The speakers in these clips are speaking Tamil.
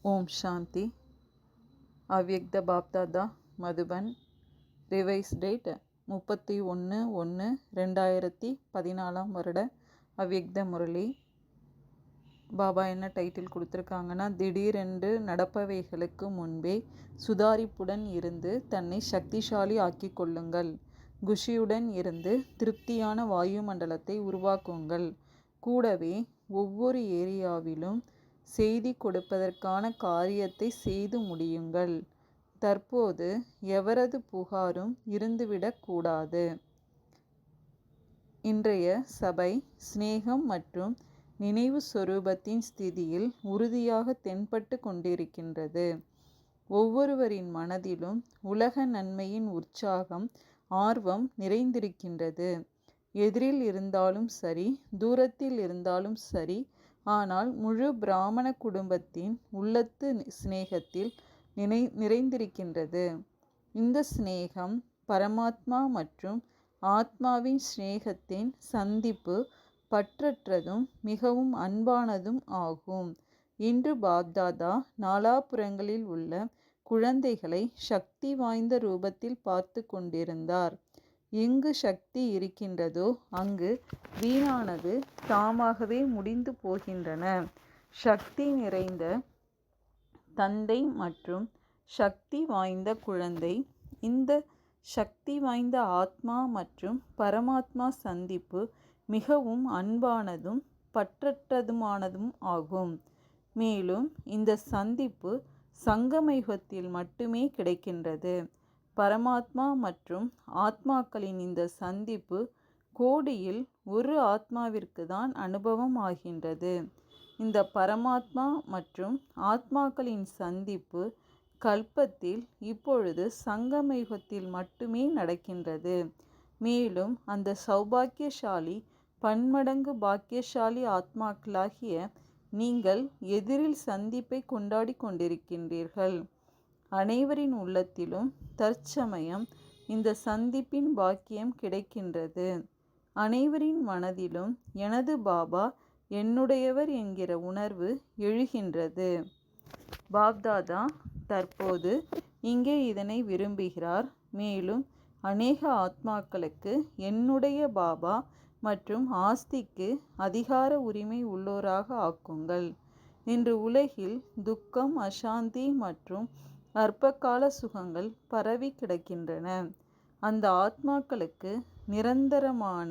ஓம் சாந்தி. அவ்யக்த பாப்தாதா மதுபன். ரிவைஸ் டேட் 31/1/2014 வருட அவ்யக்த முரளி. பாபா என்ன டைட்டில் கொடுத்துருக்காங்கன்னா, திடீரென்று நடப்பவைகளுக்கு முன்பே சுதாரிப்புடன் இருந்து தன்னை சக்திசாலி ஆக்கிக் கொள்ளுங்கள். குஷியுடன் இருந்து திருப்தியான வாயுமண்டலத்தை உருவாக்குங்கள். கூடவே ஒவ்வொரு ஏரியாவிலும் செய்தி கொடுப்பதற்கான காரியத்தை செய்து முடியுங்கள். தற்போது எவரது புகாரும் இருந்துவிடக் கூடாது. இன்றைய சபை சிநேகம் மற்றும் நினைவு சொரூபத்தின் ஸ்திதியில் உறுதியாக தென்பட்டு கொண்டிருக்கின்றது. ஒவ்வொருவரின் மனதிலும் உலக நன்மையின் உற்சாகம், ஆர்வம் நிறைந்திருக்கின்றது. எதிரில் இருந்தாலும் சரி, தூரத்தில் இருந்தாலும் சரி, ஆனால் முழு பிராமண குடும்பத்தின் உள்ளத்து சிநேகத்தில் நிறைந்திருக்கின்றது. இந்த சிநேகம் பரமாத்மா மற்றும் ஆத்மாவின் சிநேகத்தின் சந்திப்பு பற்றற்றதும் மிகவும் அன்பானதும் ஆகும். இன்று பாப்தாதா நாலாபுறங்களில் உள்ள குழந்தைகளை சக்தி வாய்ந்த ரூபத்தில் பார்த்து கொண்டிருந்தார். எங்கு சக்தி இருக்கின்றதோ அங்கு வீணானது தாமாகவே முடிந்து போகின்றன. சக்தி நிறைந்த தந்தை மற்றும் சக்தி வாய்ந்த குழந்தை, இந்த சக்தி வாய்ந்த ஆத்மா மற்றும் பரமாத்மா சந்திப்பு மிகவும் அன்பானதும் பற்றற்றதுமானதும் ஆகும். மேலும் இந்த சந்திப்பு சங்கமயுகத்தில் மட்டுமே கிடைக்கின்றது. பரமாத்மா மற்றும் ஆத்மாக்களின் இந்த சந்திப்பு கோடியில் ஒரு ஆத்மாவிற்கு தான் அனுபவம் ஆகின்றது. இந்த பரமாத்மா மற்றும் ஆத்மாக்களின் சந்திப்பு கல்பத்தில் இப்பொழுது சங்கமயுகத்தில் மட்டுமே நடக்கின்றது. மேலும் அந்த சௌபாக்கியசாலி பன்மடங்கு பாக்கியசாலி ஆத்மாக்களாகிய நீங்கள் எதிரில் சந்திப்பை கொண்டாடி கொண்டிருக்கின்றீர்கள். அனைவரின் உள்ளத்திலும் தற்சமயம் இந்த சந்திப்பின் பாக்கியம் கிடைக்கின்றது. அனைவரின் மனதிலும் எனது பாபா என்னுடையவர் என்கிற உணர்வு எழுகின்றது. பாப்தாதா தற்போது இங்கே இதனை விரும்புகிறார். மேலும் அநேக ஆத்மாக்களுக்கு என்னுடைய பாபா மற்றும் ஆஸ்திக்கு அதிகார உரிமை உள்ளோராக ஆக்குங்கள். இன்று உலகில் துக்கம், அசாந்தி மற்றும் அற்பகால சுகங்கள் பரவி கிடக்கின்றன. அந்த ஆத்மாக்களுக்கு நிரந்தரமான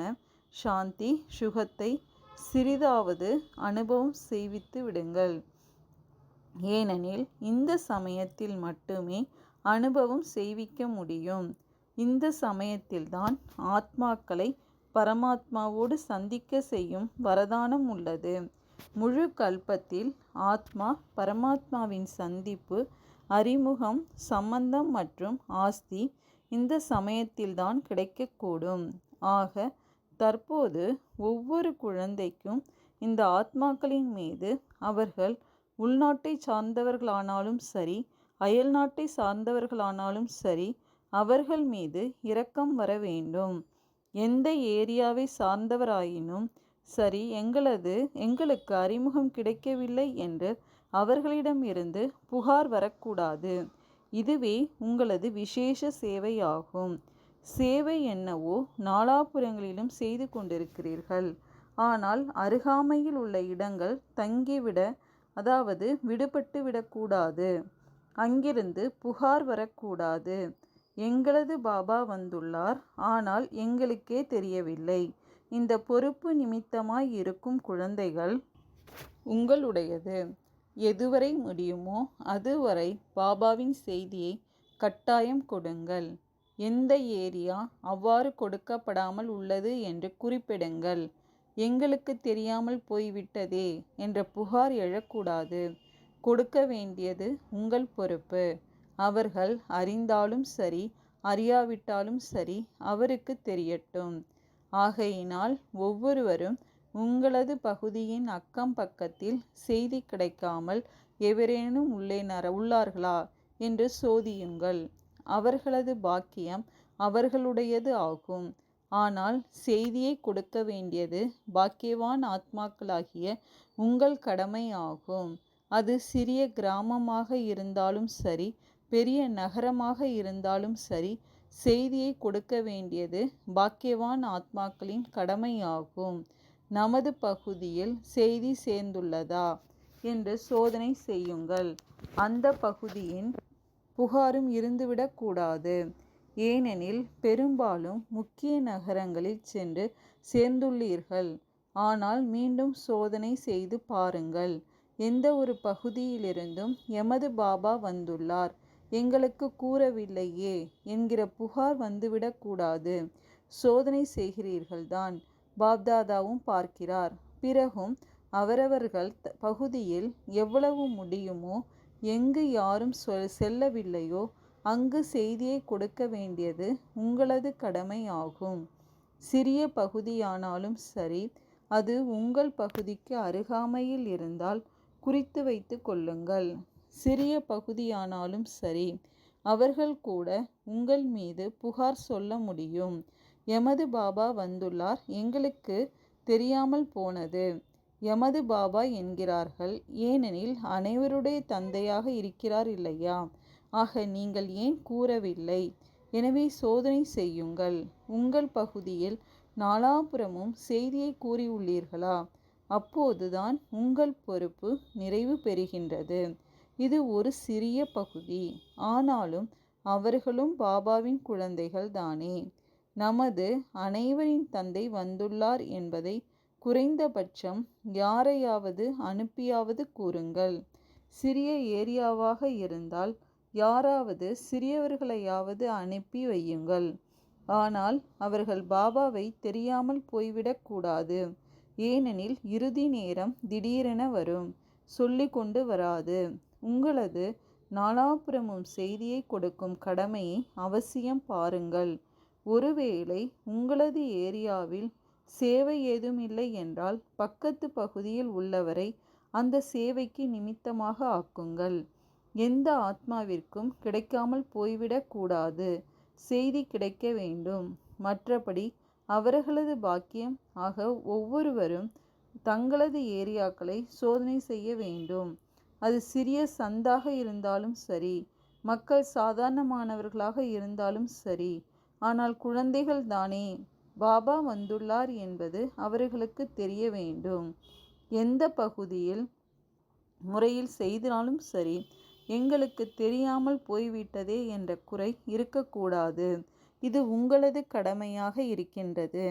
சாந்தி சுகத்தை சிறிதாவது அனுபவம் செய்வித்து விடுங்கள். ஏனெனில் இந்த சமயத்தில் மட்டுமே அனுபவம் செய்விக்க முடியும். இந்த சமயத்தில்தான் ஆத்மாக்களை பரமாத்மாவோடு சந்திக்க செய்யும் வரதானம் உள்ளது. முழு கல்பத்தில் ஆத்மா பரமாத்மாவின் சந்திப்பு, அறிமுகம், சம்பந்தம் மற்றும் ஆஸ்தி இந்த சமயத்தில்தான் கிடைக்கக்கூடும். ஆக தற்போது ஒவ்வொரு குழந்தைக்கும் இந்த ஆத்மாக்களின் மீது அவர்கள் உள்நாட்டை சார்ந்தவர்களானாலும் சரி, அயல் நாட்டை சார்ந்தவர்களானாலும் சரி, அவர்கள் மீது இரக்கம் வர வேண்டும். எந்த ஏரியாவை சார்ந்தவராயினும் சரி, எங்களுக்கு அறிமுகம் கிடைக்கவில்லை என்று அவர்களிடம் இருந்து புகார் வரக்கூடாது. இதுவே உங்களது விசேஷ சேவையாகும். சேவை என்னவோ நாலாபுறங்களிலும் செய்து கொண்டிருக்கிறீர்கள். ஆனால் அருகாமையில் உள்ள இடங்கள் தங்கிவிட, அதாவது விடுபட்டு விடக்கூடாது. அங்கிருந்து புகார் வரக்கூடாது. எங்களது பாபா வந்துள்ளார், ஆனால் எங்களுக்கே தெரியவில்லை. இந்த பொறுப்பு நிமித்தமாய் இருக்கும் குழந்தைகள் உங்களுடையது. எதுவரை முடியுமோ அதுவரை பாபாவின் செய்தியை கட்டாயம் கொடுங்கள். எந்த ஏரியா அவ்வாறு கொடுக்கப்படாமல் உள்ளது என்று குறிப்பிடுங்கள். எங்களுக்கு தெரியாமல் போய்விட்டதே என்ற புகார் எழக்கூடாது. கொடுக்க வேண்டியது உங்கள் பொறுப்பு. அவர்கள் அறிந்தாலும் சரி, அறியாவிட்டாலும் சரி, அவருக்கு தெரியட்டும். ஆகையினால் ஒவ்வொருவரும் உங்களது பகுதியின் அக்கம் பக்கத்தில் செய்தி கிடைக்காமல் எவரேனும் உள்ளார்களா என்று சோதியுங்கள். அவர்களது பாக்கியம் அவர்களுடையது ஆகும். ஆனால் செய்தியை கொடுக்க வேண்டியது பாக்கியவான் ஆத்மாக்களாகிய உங்கள் கடமை ஆகும். அது சிறிய கிராமமாக இருந்தாலும் சரி, பெரிய நகரமாக இருந்தாலும் சரி, செய்தியை கொடுக்க வேண்டியது பாக்கியவான் ஆத்மாக்களின் கடமையாகும். நமது பகுதியில் செய்தி சேர்ந்துள்ளதா என்று சோதனை செய்யுங்கள். அந்த பகுதியின் புகாரும் இருந்துவிடக்கூடாது. ஏனெனில் பெரும்பாலும் முக்கிய நகரங்களில் சென்று சேர்ந்துள்ளீர்கள். ஆனால் மீண்டும் சோதனை செய்து பாருங்கள். எந்த ஒரு பகுதியிலிருந்தும் எமது பாபா வந்துள்ளார், எங்களுக்கு கூறவில்லையே என்கிற புகார் வந்துவிடக்கூடாது. சோதனை செய்கிறீர்கள்தான், பாப்தாதாவும் பார்க்கிறார். பிறகும் அவரவர்கள் பகுதியில் எவ்வளவு முடியுமோ, எங்கு யாரும் செல்லவில்லையோ அங்கு செய்தியை கொடுக்க வேண்டியது உங்களது கடமை ஆகும். சிறிய பகுதியானாலும் சரி, அது உங்கள் பகுதிக்கு அருகாமையில் இருந்தால் குறித்து வைத்து கொள்ளுங்கள். சிறிய பகுதியானாலும் சரி, அவர்கள் கூட உங்கள் மீது புகார் சொல்ல முடியும். எமது பாபா வந்துள்ளார், எங்களுக்கு தெரியாமல் போனது. எமது பாபா என்கிறார்கள், ஏனெனில் அனைவருடைய தந்தையாக இருக்கிறார் இல்லையா? ஆக நீங்கள் ஏன் கூறவில்லை? எனவே சோதனை செய்யுங்கள். உங்கள் பகுதியில் நாலாபுறமும் செய்தியை கூறியுள்ளீர்களா? அப்போதுதான் உங்கள் பொறுப்பு நிறைவு பெறுகின்றது. இது ஒரு சிறிய பகுதி, ஆனாலும் அவர்களும் பாபாவின் குழந்தைகள் தானே. நமது அனைவரின் தந்தை வந்துள்ளார் என்பதை குறைந்தபட்சம் யாரையாவது அனுப்பியாவது கூறுங்கள். சிறிய ஏரியாவாக இருந்தால் யாராவது சிறியவர்களையாவது அனுப்பி வையுங்கள். ஆனால் அவர்கள் பாபாவை தெரியாமல் போய்விடக்கூடாது. ஏனெனில் இறுதி நேரம் திடீரென வரும், சொல்லிக்கொண்டு வராது. உங்களது நாலாபுறமும் செய்தியை கொடுக்கும் கடமையை அவசியம் பாருங்கள். ஒருவேளை உங்களது ஏரியாவில் சேவை ஏதுமில்லை என்றால் பக்கத்து பகுதியில் உள்ளவரை அந்த சேவைக்கு நிமித்தமாக ஆக்குங்கள். எந்த ஆத்மாவிற்கும் கிடைக்காமல் போய்விடக்கூடாது. செய்தி கிடைக்க வேண்டும். மற்றபடி அவர்களது பாக்கியம் ஆக ஒவ்வொருவரும் தங்களது ஏரியாக்களை சோதனை செய்ய வேண்டும். அது சிறிய சந்தாக இருந்தாலும் சரி, மக்கள் சாதாரணமானவர்களாக இருந்தாலும் சரி. ஆனால் குழந்தைகள் தானே, பாபா வந்துள்ளார் என்பது அவர்களுக்கு தெரிய வேண்டும். எந்த பகுதியில் முறையில் செய்தாலும் சரி, எங்களுக்கு தெரியாமல் போய்விட்டதே என்ற குறை இருக்கக்கூடாது. இது உங்களது கடமையாக இருக்கின்றது.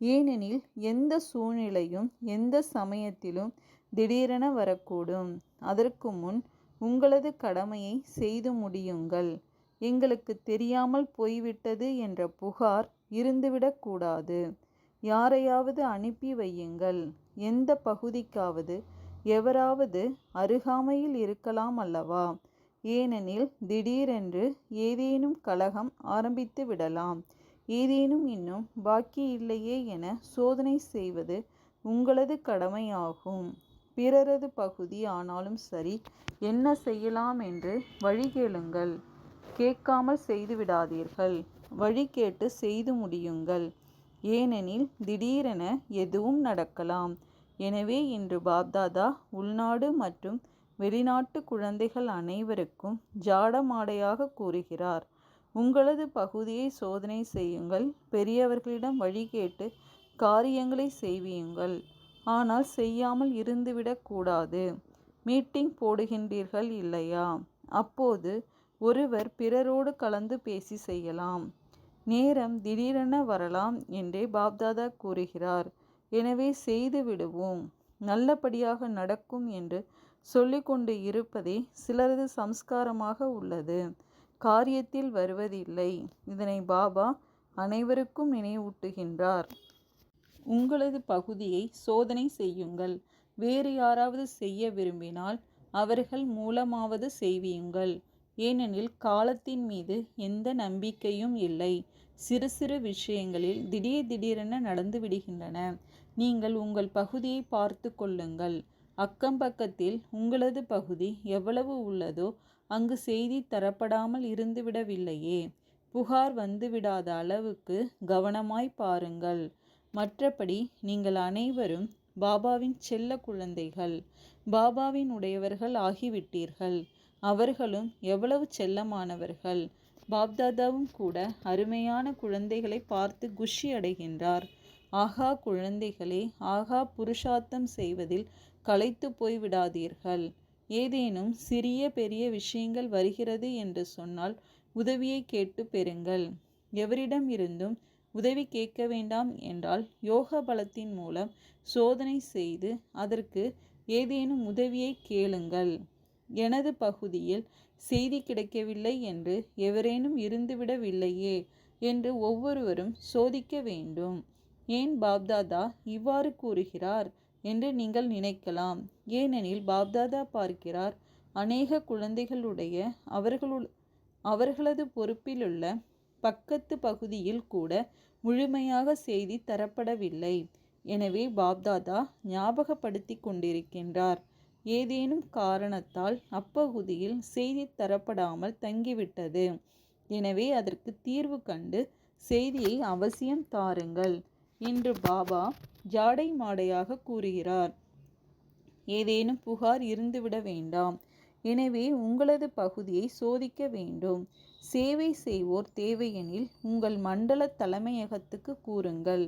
ஏனெனில் எந்த சூழ்நிலையும் எந்த சமயத்திலும் திடீரென வரக்கூடும். அதற்கு முன் உங்களது கடமையை செய்து முடியுங்கள். எங்களுக்கு தெரியாமல் போய்விட்டது என்ற புகார் இருந்துவிடக்கூடாது. யாரையாவது அனுப்பி வையுங்கள். எந்த பகுதிக்காவது எவராவது அருகாமையில் இருக்கலாம் அல்லவா? ஏனெனில் திடீரென்று ஏதேனும் கலகம் ஆரம்பித்து விடலாம். ஏதேனும் இன்னும் பாக்கி இல்லையே என சோதனை செய்வது உங்களது கடமையாகும். பிறரது பகுதி ஆனாலும் சரி, என்ன செய்யலாம் என்று வழி கேளுங்கள். கேட்காமல் செய்துவிடாதீர்கள். வழி கேட்டு செய்து முடியுங்கள். ஏனெனில் திடீரென எதுவும் நடக்கலாம். எனவே இன்று பாப்தாதா உள்நாடு மற்றும் வெளிநாட்டு குழந்தைகள் அனைவருக்கும் ஜாடமாடையாக கூறுகிறார், உங்களது பகுதியை சோதனை செய்யுங்கள். பெரியவர்களிடம் வழி கேட்டு காரியங்களை செய்வியுங்கள். ஆனால் செய்யாமல் இருந்துவிடக்கூடாது. மீட்டிங் போடுகின்றீர்கள் இல்லையா? அப்போது ஒருவர் பிறரோடு கலந்து பேசி செய்யலாம். நேரம் திடீரென வரலாம் என்றே பாப்தாதா கூறுகிறார். எனவே செய்து விடுவோம், நல்லபடியாக நடக்கும் என்று சொல்லிக்கொண்டு இருப்பதே சிலரது சம்ஸ்காரமாக உள்ளது. காரியத்தில் வருவதில்லை. இதனை பாபா அனைவருக்கும் நினைவூட்டுகின்றார். உங்களது பகுதியை சோதனை செய்யுங்கள். வேறு யாராவது செய்ய விரும்பினால் அவர்கள் மூலமாவது செய்வியுங்கள். ஏனெனில் காலத்தின் மீது எந்த நம்பிக்கையும் இல்லை. சிறு சிறு விஷயங்களில் திடீரென நடந்து விடுகின்றன. நீங்கள் உங்கள் பகுதியை பார்த்து கொள்ளுங்கள். அக்கம் பக்கத்தில் உங்களது பகுதி எவ்வளவு உள்ளதோ அங்கு செய்தி தரப்படாமல் இருந்துவிடவில்லையே. புகார் வந்துவிடாத அளவுக்கு கவனமாய் பாருங்கள். மற்றபடி நீங்கள் அனைவரும் பாபாவின் செல்ல குழந்தைகள், பாபாவின் உடையவர்கள் ஆகிவிட்டீர்கள். அவர்களும் எவ்வளவு செல்லமானவர்கள். பாப்தாதாவும் கூட அருமையான குழந்தைகளை பார்த்து குஷி அடைகின்றார். ஆகா குழந்தைகளே, ஆகா புருஷார்த்தம் செய்வதில் களைத்து போய் விடாதீர்கள். ஏதேனும் சிறிய பெரிய விஷயங்கள் வருகிறது என்று சொன்னால் உதவியை கேட்டு பெறுங்கள். எவரிடம் இருந்தும் உதவி கேட்க வேண்டாம் என்றால் யோக பலத்தின் மூலம் சோதனை செய்து அதற்கு ஏதேனும் உதவியை கேளுங்கள். எனது பகுதியில் செய்தி கிடைக்கவில்லை என்று எவரேனும் இருந்துவிடவில்லையே என்று ஒவ்வொருவரும் சோதிக்க வேண்டும். ஏன் பாப்தாதா இவ்வாறு கூறுகிறார் என்று நீங்கள் நினைக்கலாம். ஏனெனில் பாப்தாதா பார்க்கிறார், அநேக குழந்தைகளுடைய அவர்களது பொறுப்பிலுள்ள பக்கத்து பகுதியில் கூட முழுமையாக செய்தி தரப்படவில்லை. எனவே பாப்தாதா ஞாபகப்படுத்தி கொண்டிருக்கின்றார். ஏதேனும் காரணத்தால் அப்பகுதியில் செய்தி தரப்படாமல் தங்கிவிட்டது. எனவே அதற்கு தீர்வு கண்டு செய்தியை அவசியம் தாருங்கள் என்று பாபா ஜாடை மாடையாக கூறுகிறார். ஏதேனும் புகார் இருந்துவிட வேண்டாம். எனவே உங்களது பகுதியை சோதிக்க வேண்டும். சேவை செய்வோர் தேவையெனில் உங்கள் மண்டல தலைமையகத்துக்கு கூறுங்கள்.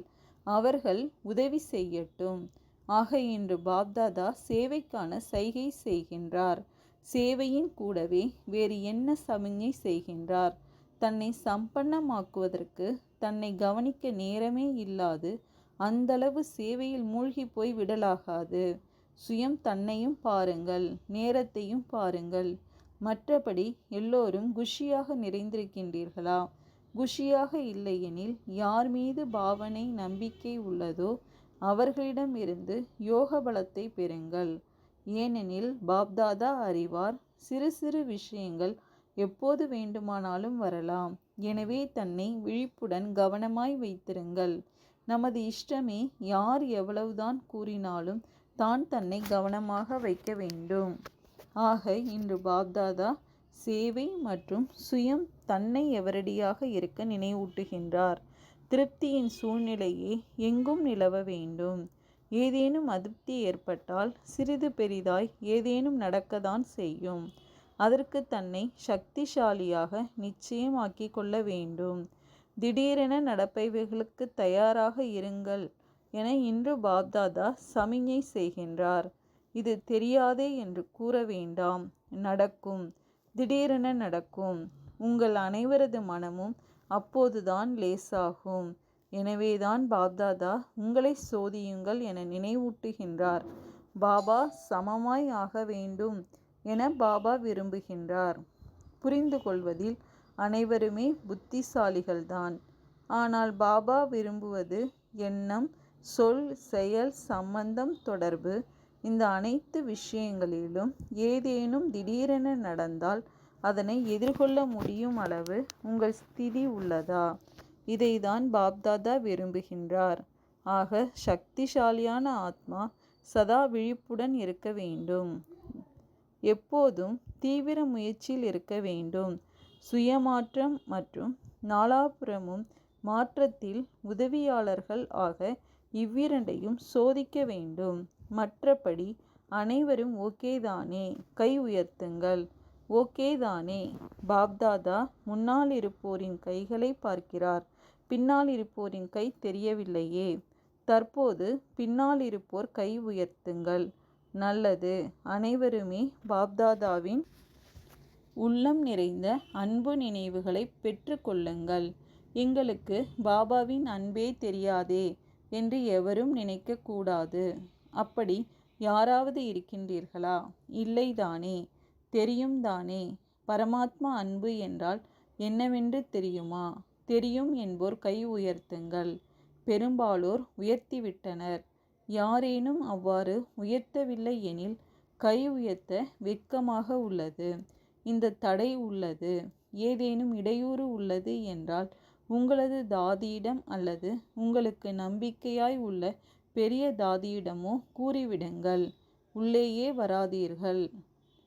அவர்கள் உதவி செய்யட்டும். ஆக இன்று பாப்தாதா சேவைக்கான சைகை செய்கின்றார். சேவையின் கூடவே வேறு என்ன சமிஞ்ஞை செய்கின்றார்? தன்னை சம்பன்னமாக்குவதற்கு தன்னை கவனிக்க நேரமே இல்லாது அந்தளவு சேவையில் மூழ்கி போய் விடலாகாது. சுயம் தன்னையும் பாருங்கள், நேரத்தையும் பாருங்கள். மற்றபடி எல்லோரும் குஷியாக நிறைந்திருக்கின்றீர்களா? குஷியாக இல்லையெனில் யார் மீது பாவனை நம்பிக்கை உள்ளதோ அவர்களிடமிருந்து யோக பலத்தை பெறுங்கள். ஏனெனில் பாப்தாதா அறிவார், சிறு சிறு விஷயங்கள் எப்போது வேண்டுமானாலும் வரலாம். எனவே தன்னை விழிப்புடன் கவனமாய் வைத்திருங்கள். நமது இஷ்டமே யார் எவ்வளவுதான் கூறினாலும் தான் தன்னை கவனமாக வைக்க வேண்டும். ஆக இன்று பாப்தாதா சேவை மற்றும் சுயம் தன்னை எவரடியாக இருக்க நினைவூட்டுகின்றார். திருப்தியின் சூழ்நிலையே எங்கும் நிலவ வேண்டும். ஏதேனும் அதிருப்தி ஏற்பட்டால் சிறிது பெரிதாய் ஏதேனும் நடக்கத்தான் செய்யும். அதற்கு தன்னை சக்திசாலியாக நிச்சயமாக்கி கொள்ள வேண்டும். திடீரென நடப்பவைகளுக்கு தயாராக இருங்கள் என இன்று பாப்தாதா சமிஞ்ஞை செய்கின்றார். இது தெரியாதே என்று கூற வேண்டாம். நடக்கும், திடீரென நடக்கும். உங்கள் அனைவரது மனமும் அப்போதுதான் லேசாகும். எனவேதான் பாப்தாதா உங்களை சோதியுங்கள் என நினைவூட்டுகின்றார். பாபா சமமாய் ஆக வேண்டும் என பாபா விரும்புகின்றார். புரிந்து கொள்வதில் அனைவருமே புத்திசாலிகள்தான். ஆனால் பாபா விரும்புவது எண்ணம், சொல், செயல், சம்பந்தம், தொடர்பு, இந்த அனைத்து விஷயங்களிலும் ஏதேனும் திடீரென நடந்தால் அதனை எதிர்கொள்ள முடியும் அளவு உங்கள் ஸ்திதி உள்ளதா? இதைதான் பாப்தாதா விரும்புகின்றார். ஆக சக்திசாலியான ஆத்மா சதா விழிப்புடன் இருக்க வேண்டும். எப்போதும் தீவிர முயற்சியில் இருக்க வேண்டும். சுயமாற்றம் மற்றும் நாலாபுறமும் மாற்றத்தில் உதவியாளர்கள் ஆக இவ்விரண்டையும் சோதிக்க வேண்டும். மற்றபடி அனைவரும் ஓகே தானே? கை உயர்த்துங்கள். ஓகே தானே? பாப்தாதா முன்னால் இருப்போரின் கைகளை பார்க்கிறார். பின்னால் இருப்போரின் கை தெரியவில்லையே. தற்போது பின்னால் இருப்போர் கை உயர்த்துங்கள். நல்லது. அனைவருமே பாப்தாதாவின் உள்ளம் நிறைந்த அன்பு நினைவுகளை பெற்று கொள்ளுங்கள். எங்களுக்கு பாபாவின் அன்பே தெரியாதே என்று எவரும் நினைக்கக்கூடாது. அப்படி யாராவது இருக்கின்றீர்களா? இல்லைதானே? தெரியும் தானே? பரமாத்மா அன்பு என்றால் என்னவென்று தெரியுமா? தெரியும் என்போர் கை உயர்த்துங்கள். பெரும்பாலோர் உயர்த்திவிட்டனர். யாரேனும் அவ்வாறு உயர்த்தவில்லை எனில் கை உயர்த்த வெட்கமாக உள்ளது. இந்த தடை உள்ளது. ஏதேனும் இடையூறு உள்ளது என்றால் உங்களது தாதியிடம் அல்லது உங்களுக்கு நம்பிக்கையாய் உள்ள பெரிய தாதியிடமோ கூறிவிடுங்கள். உள்ளேயே வராதீர்கள்.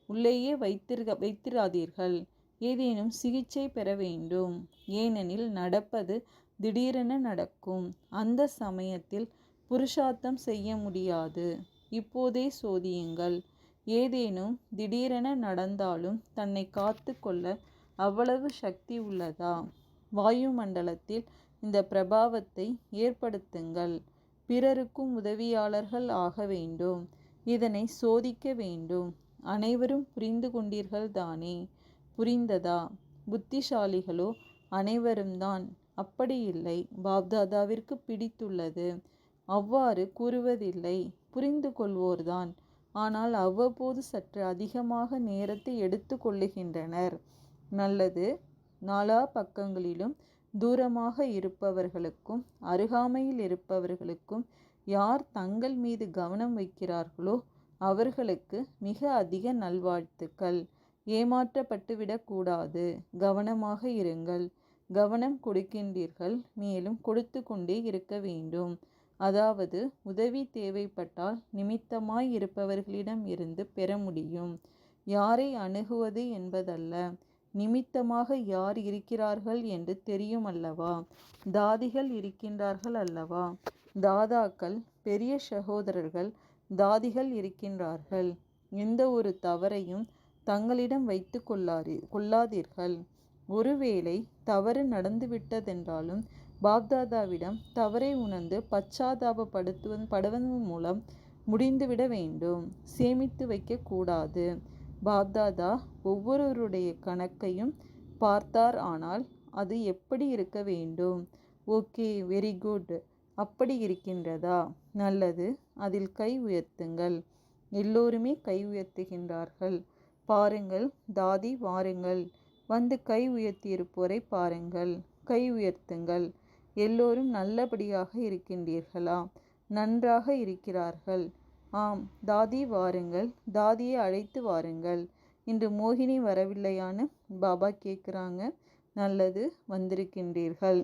உள்ளேயே வைத்திராதீர்கள். ஏதேனும் சிகிச்சை பெற வேண்டும். ஏனெனில் நடப்பது திடீரென நடக்கும். அந்த சமயத்தில் புருஷார்த்தம் செய்ய முடியாது. இப்போதே சோதியுங்கள். ஏதேனும் திடீரென நடந்தாலும் தன்னை காத்து கொள்ள அவ்வளவு சக்தி உள்ளதா? வாயுமண்டலத்தில் இந்த பிரபாவத்தை ஏற்படுத்துங்கள். பிறருக்கும் உதவியாளர்கள் ஆக வேண்டும். இதனை சோதிக்க வேண்டும். அனைவரும் புரிந்து கொண்டீர்கள் தானே? புரிந்ததா? புத்திசாலிகளோ அனைவரும் தான். அப்படியில்லை. பாப்தாதாவிற்கு பிடித்துள்ளது. அவ்வாறு கூறுவதில்லை. புரிந்து கொள்வோர்தான். ஆனால் அவ்வப்போது சற்று அதிகமாக நேரத்தை எடுத்து கொள்ளுகின்றனர். நல்லது. நாலா பக்கங்களிலும் தூரமாக இருப்பவர்களுக்கும் அருகாமையில் இருப்பவர்களுக்கும் யார் தங்கள் மீது கவனம் வைக்கிறார்களோ அவர்களுக்கு மிக அதிக நல்வாழ்த்துக்கள். ஏமாற்றப்பட்டுவிடக்கூடாது. கவனமாக இருங்கள். கவனம் கொடுக்கின்றீர்கள், மேலும் கொடுத்து கொண்டே இருக்க வேண்டும். அதாவது உதவி தேவைப்பட்டால் நிமித்தமாய் இருப்பவர்களிடம் இருந்து பெற முடியும். யாரை அணுகுவது என்பதல்ல, நிமித்தமாக யார் இருக்கிறார்கள் என்று தெரியும் அல்லவா? தாதிகள் இருக்கின்றார்கள் அல்லவா? தாதாக்கள், பெரிய சகோதரர்கள், தாதிகள் இருக்கின்றார்கள். எந்த ஒரு தவறையும் தங்களிடம் வைத்து கொள்ளாதீர்கள். ஒருவேளை தவறு நடந்துவிட்டதென்றாலும் பாப்தாதாவிடம் தவறை உணர்ந்து படுவதன் மூலம் முடிந்துவிட வேண்டும். சேமித்து வைக்க கூடாது. பாப்தாதா ஒவ்வொருவருடைய கணக்கையும் பார்த்தார். ஆனால் அது எப்படி இருக்க வேண்டும்? Okay, very good. அப்படி இருக்கின்றதா? நல்லது. அதில் கை உயர்த்துங்கள். எல்லோருமே கை உயர்த்துகின்றார்கள். பாருங்கள் தாதி, வாருங்கள். வந்து கை உயர்த்தியிருப்போரை பாருங்கள். கை உயர்த்துங்கள். எல்லோரும் நல்லபடியாக இருக்கின்றீர்களா? நன்றாக இருக்கிறார்கள். ஆம் தாதி, வாருங்கள். தாதியை அழைத்து வாருங்கள். இன்று மோகினி வரவில்லையான்னு பாபா கேட்குறாங்க. நல்லது, வந்திருக்கின்றீர்கள்.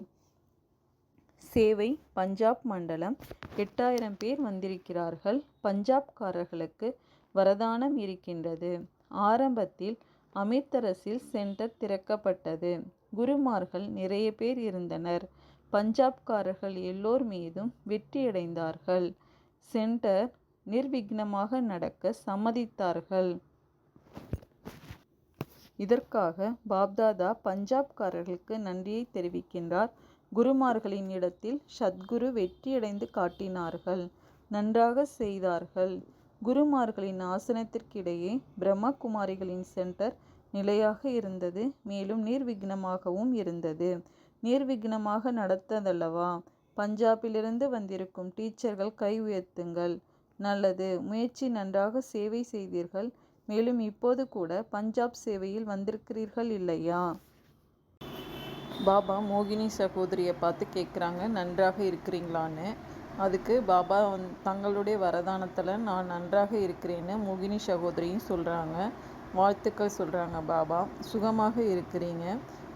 சேவை பஞ்சாப் மண்டலம் 8000 பேர் வந்திருக்கிறார்கள். பஞ்சாப்காரர்களுக்கு வரதானம் இருக்கின்றது. ஆரம்பத்தில் அமிர்தசரஸில் சென்டர் திறக்கப்பட்டது. குருமார்கள் நிறைய பேர் இருந்தனர். பஞ்சாப்காரர்கள் எல்லோர் மீதும் வெற்றியடைந்தார்கள். சென்டர் நிர்விக்னமாக நடக்க சம்மதித்தார்கள். இதற்காக பாப்தாதா பஞ்சாப்காரர்களுக்கு நன்றியை தெரிவிக்கின்றார். குருமார்களின் இடத்தில் சத்குரு வெற்றியடைந்து காட்டினார்கள். நன்றாக செய்தார்கள். குருமார்களின் ஆசனத்திற்கிடையே பிரம்மகுமாரிகளின் சென்டர் நிலையாக இருந்தது. மேலும் நிர்விக்னமாகவும் இருந்தது. நிர்விக்னமாக நடத்ததல்லவா? பஞ்சாபிலிருந்து வந்திருக்கும் டீச்சர்கள் கை உயர்த்துங்கள். நல்லது. முயற்சி நன்றாக சேவை செய்தீர்கள். மேலும் இப்போது கூட பஞ்சாப் சேவையில் வந்திருக்கிறீர்கள் இல்லையா? பாபா மோகினி சகோதரியை பார்த்து கேட்குறாங்க, நன்றாக இருக்கிறீங்களான்னு. அதுக்கு பாபா தங்களுடைய வரதானத்தில் நான் நன்றாக இருக்கிறேன்னு மோகினி சகோதரியும் சொல்கிறாங்க. வாழ்த்துக்கள் சொல்கிறாங்க. பாபா, சுகமாக இருக்கிறீங்க,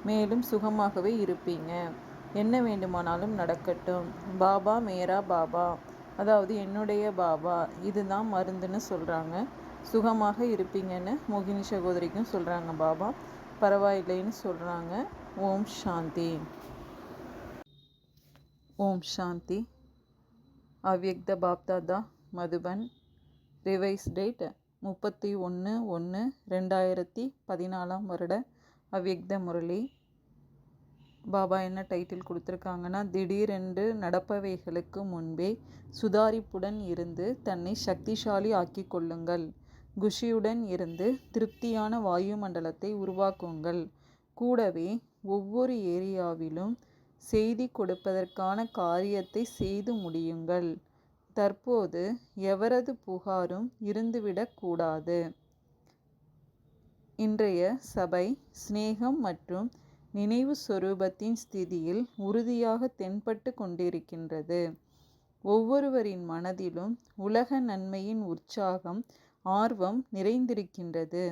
மேலும் சுகமாகவே இருப்பீங்க. என்ன வேண்டுமானாலும் நடக்கட்டும். பாபா மேரா பாபா, அதாவது என்னுடைய பாபா, இதுதான் மருந்துன்னு சொல்கிறாங்க. சுகமாக இருப்பீங்கன்னு மோகினி சகோதரிக்கும் சொல்கிறாங்க. பாபா பரவாயில்லைன்னு சொல்கிறாங்க. ஓம் சாந்தி. ஓம் சாந்தி. அவ்யக்த பாப்தாதா மதுபன். ரிவைஸ் டேட் 31/1/2014 வருட அவ்யக்த முரளி. பாபா என்ன டைட்டில் கொடுத்துருக்காங்கன்னா, திடீரென்று நடப்பவைகளுக்கு முன்பே சுதாரிப்புடன் இருந்து தன்னை சக்திசாலி ஆக்கி கொள்ளுங்கள். குஷியுடன் இருந்து திருப்தியான வாயுமண்டலத்தை உருவாக்குங்கள். கூடவே ஒவ்வொரு ஏரியாவிலும் செய்தி கொடுப்பதற்கான காரியத்தை செய்து முடியுங்கள். தற்போது எவரது புகாரும் இருந்துவிடக்கூடாது. இன்றைய சபை சிநேகம் மற்றும் நினைவு சொரூபத்தின் ஸ்திதியில் உறுதியாக தென்பட்டு கொண்டிருக்கின்றது. ஒவ்வொருவரின் மனதிலும் உலக நன்மையின் உற்சாகம், ஆர்வம் நிறைந்திருக்கின்றது.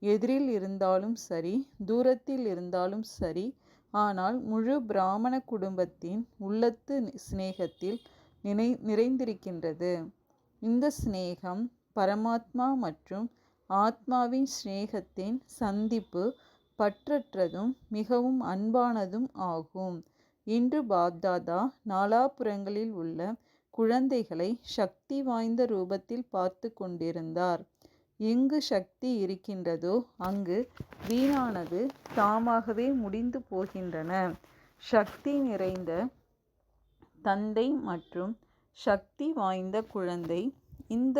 எதிரில் இருந்தாலும் சரி, தூரத்தில் இருந்தாலும் சரி, ஆனால் முழு பிராமண குடும்பத்தின் உள்ளத்து சிநேகத்தில் நிறைந்திருக்கின்றது. இந்த சிநேகம் பரமாத்மா மற்றும் ஆத்மாவின் சிநேகத்தின் சந்திப்பு பற்றற்றதும் மிகவும் அன்பானதும் ஆகும். இன்று பாப்தாதா நாலாபுறங்களில் உள்ள குழந்தைகளை சக்தி வாய்ந்த ரூபத்தில் பார்த்து கொண்டிருந்தார். எங்கு சக்தி இருக்கின்றதோ அங்கு வீணானது தாமாகவே முடிந்து போகின்றன. சக்தி நிறைந்த தந்தை மற்றும் சக்தி வாய்ந்த குழந்தை. இந்த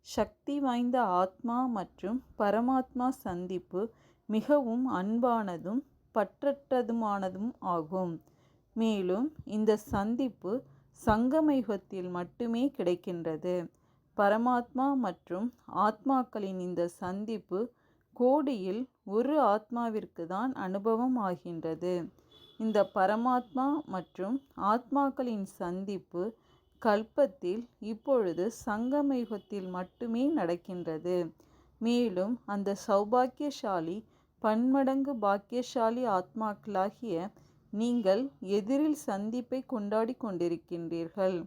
சக்தி வாய்ந்த ஆத்மா மற்றும் பரமாத்மா சந்திப்பு மிகவும் அன்பானதும் பற்றற்றதுமானதும் ஆகும். மேலும் இந்த சந்திப்பு சங்கமயுகத்தில் மட்டுமே கிடைக்கின்றது. பரமாத்மா மற்றும் ஆத்மாக்களின் இந்த சந்திப்பு கோடியில் ஒரு ஆத்மாவிற்கு தான் அனுபவம் ஆகின்றது. இந்த பரமாத்மா மற்றும் ஆத்மாக்களின் சந்திப்பு கல்பத்தில் இப்பொழுது சங்கமயுகத்தில் மட்டுமே நடக்கின்றது. மேலும் அந்த சௌபாக்கியசாலி பன்மடங்கு பாக்கியசாலி ஆத்மாக்களாகிய நீங்கள் எதிரில் சந்திப்பை கொண்டாடி கொண்டிருக்கின்றீர்கள்.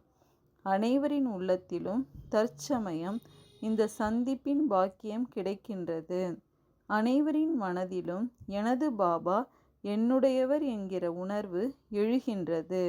அனைவரின் உள்ளத்திலும் தற்சமயம் இந்த சந்திப்பின் பாக்கியம் கிடைக்கின்றது. அனைவரின் மனதிலும் எனது பாபா என்னுடையவர் என்கிற உணர்வு எழுகின்றது.